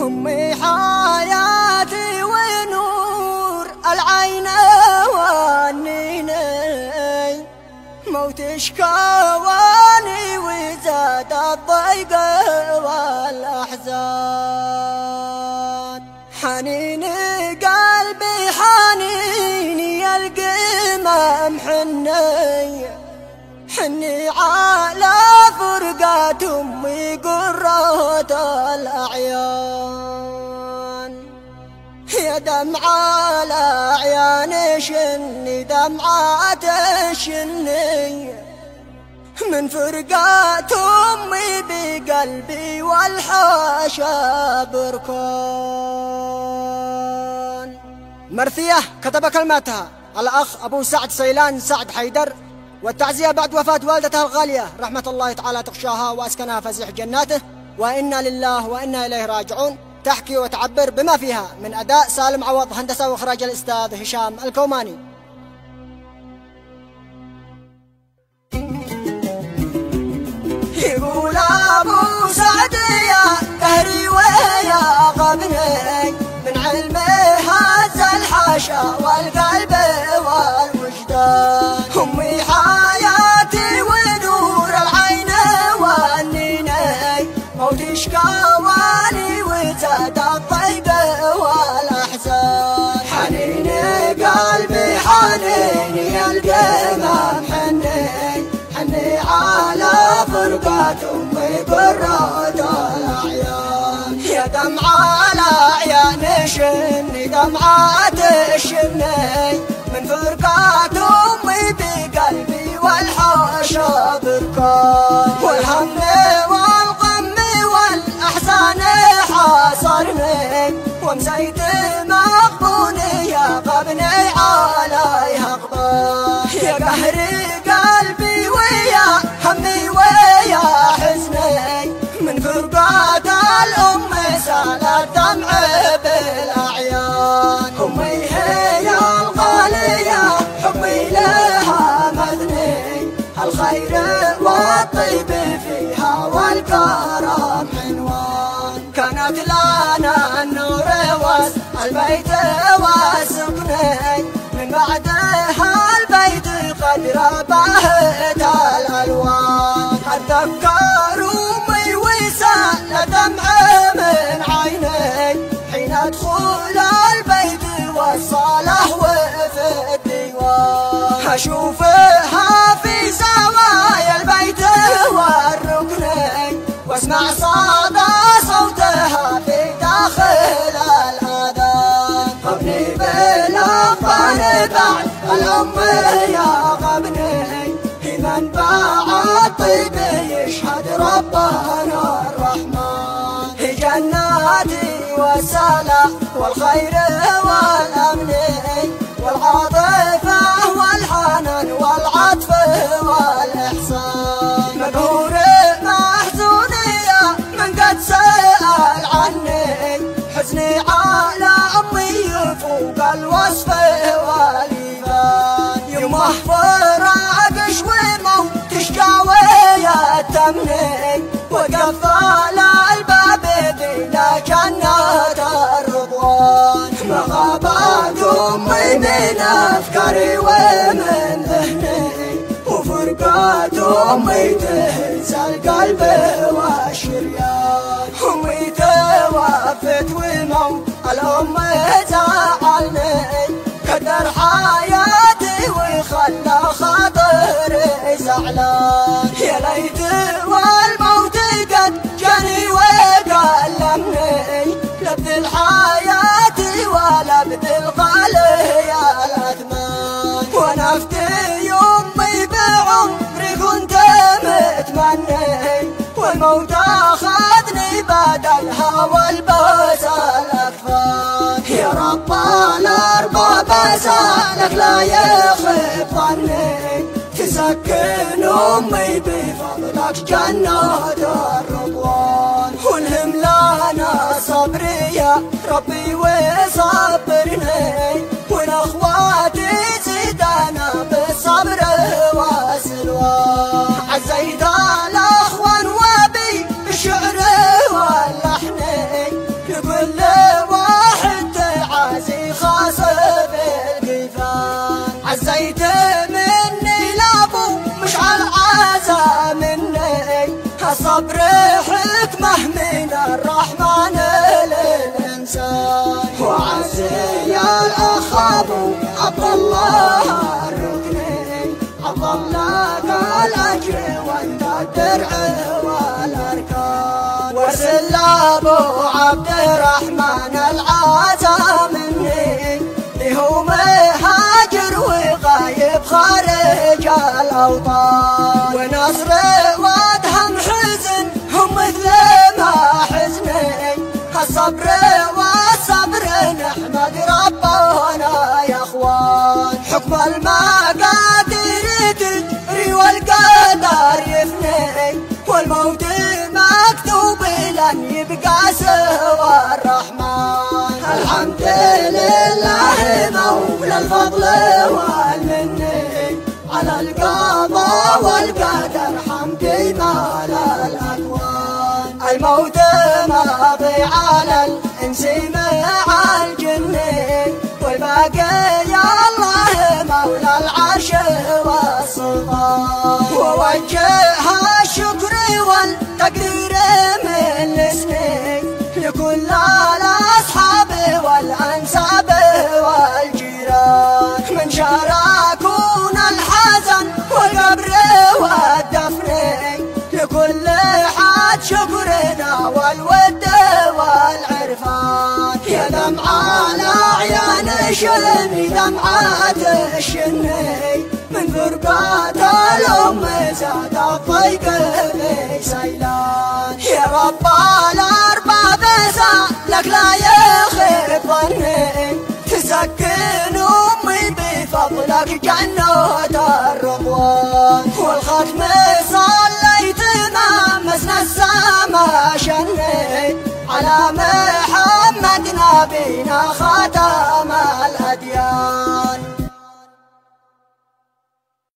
أمي حياتي ونور العين وانيني، موتش كواني وزاد الضيق والأحزان. حنيني قلبي حنيني القمم حني على فرقة أمي قرة الأعيان. يا دمعة الأعيان شني دمعة شني من فرقة أمي بقلبي والحاشا بركان. مرثية كتب كلماتها الأخ أبو سعد سيلان سعد حيدر، والتعزية بعد وفاة والدتها الغالية رحمة الله تعالى تغشاها وأسكنها فسيح جناته، وإنا لله وإنا إليه راجعون. تحكي وتعبر بما فيها من أداء سالم عوض، هندسة وإخراج الأستاذ هشام الكوماني. يقول أبو سعد يا دهري ويا غبني، من علمه هز الحاشا والقلب والوجدان. أمي حياتي ونور العين وانيني، موتش كواني وزاد الضيق والأحزان. حنيني قلبي حنيني القمم حني على فرقة أمي قرة الأعيان. يا دمعة الأعيان شني دمعة شني من فرقة أمي بقلبي والحاشا بركان. والهم والغم والأحزان حاصرني، ومسيت مغبوني يا غبني عليها غبان. يا قهري قلبي ويا همي ويا حزني، من فرقة الأم سال الدمع بالأعيان. أمي هي الغالية حبي لها مذني، الخير والطيب فيها والكرم عنوان. كانت لنا النور والبيت والسكني، من بعدها البيت قد ربحت الألوان. أتذكر أمي وسال دمع من عيني، حين أدخل البيت والصلاة وفي الديوان. أشوفها في زوايا البيت والركن، واسمع صدى صوتها في داخل الأذان. غبني بالأفضل بعد الأم يا غبني، من بعد طيب يشهد ربنا الرحمن. هي جناتي والسلام والخير والأمن والعاطفة والحنان والعطف والإحسان. مقهور محزون يا من قد سأل عني، حزني على أمي فوق الوصف والإيمان. يمه فراق وموت تشقاوي يتمني، وقفل الباب بلا جنة الرضوان. مغابات أمي من أفكاري ومن ذهني، وفرقات أمي تهز القلب والشريان. أمي توفت وموت الأم زعلني، كدر حياتي وخلى خاطري زعلان. يا ليت والموت قد جاني وقلمني، لا بدل حياتي ولا بدل غالي الأثمان. ونفتي يومي بعمري كنت متمني، والموت أخذني بدلها والباس الأكفان. يا رب الأرباب سالك لا يخيب ظني، تسكن أمي بفضلك جنة الرضوان. والهم لنا صبري يا ربي وصبرني، والأخوات زيدنا بالصبر والسلوان. عزيت الأخوان وبي بالشعر واللحن، لكل والصبر حكمة من الرحمن للإنسان. وعزي الأخ أبو عبد الله الركني عظم لك الأجر وأنت الدرع والأركان. وارسل أبو عبد الرحمن العزا مني هو مهاجر وغايب خارج الأوطان. ونصر وادهم حزن هم مثل ما حزني الصبر والصبر نحمد ربنا يا اخوان. حكم المقادير تجري والقدر يفني والموت مكتوب لن يبقى سوى الرحمن. الحمد لله مولى الفضل والمني على القضاء والقدر حمدي مال الأكوان. الموت ماضي على الإنس مع الجن والباقي الله مولى العرش والسلطان. ووجه الشكر والتقدير من لسني لكل الأصحاب والأنساب والجيران من شاركونا الحزن والقبر والدفن. لكل حد شكرنا والود والعرفان. يا دمعة الأعيان شلني دمعة الشني من فرقات الأم زاد الضيق في سيلان. يا رب الأرباب سألك لا يخيب ظني تسكن أمي بفضلك جنة الرضوان. والختم صليت ما مسنا السما شني على محمد نبينا